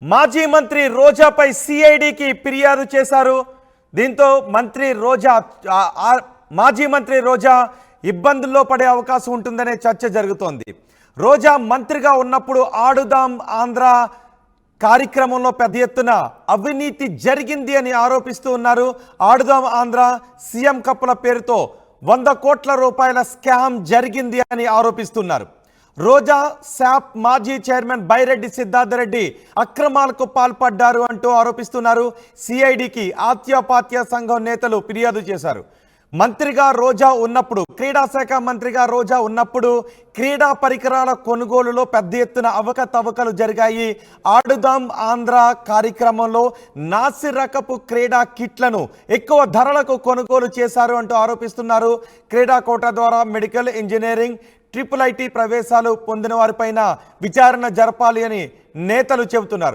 మాజీ మంత్రి రోజాపై సిఐడికి ఫిర్యాదు చేశారు. దీంతో మాజీ మంత్రి రోజా ఇబ్బందుల్లో పడే అవకాశం ఉంటుందనే చర్చ జరుగుతోంది. రోజా మంత్రిగా ఉన్నప్పుడు ఆడుదాం ఆంధ్ర కార్యక్రమంలో పెద్ద ఎత్తున అవినీతి జరిగింది అని ఆరోపిస్తూ ఉన్నారు. ఆడుదాం ఆంధ్ర సీఎం కప్పుల పేరుతో 100 కోట్ల రూపాయల స్కామ్ జరిగింది అని ఆరోపిస్తున్నారు. రోజా శాప్ మాజీ చైర్మన్ బైరెడ్డి సిద్ధార్థరెడ్డి అక్రమాలకు పాల్పడ్డారు అంటూ ఆరోపిస్తున్నారు. సిఐడికి ఆత్యపాత్య సంఘం నేతలు ఫిర్యాదు చేశారు. మంత్రిగా రోజా ఉన్నప్పుడు, క్రీడా శాఖ మంత్రిగా రోజా ఉన్నప్పుడు క్రీడా పరికరాల కొనుగోలులో పెద్ద ఎత్తున అవకతవకలు జరిగాయి. ఆడుదాం ఆంధ్ర కార్యక్రమంలో నాసిరకపు క్రీడా కిట్లను ఎక్కువ ధరలకు కొనుగోలు చేశారు అంటూ ఆరోపిస్తున్నారు. క్రీడా కోటా ద్వారా మెడికల్, ఇంజనీరింగ్, IIIT ప్రవేశాలు పొందిన వారిపైన విచారణ జరపాలి అని నేతలు చెబుతున్నారు.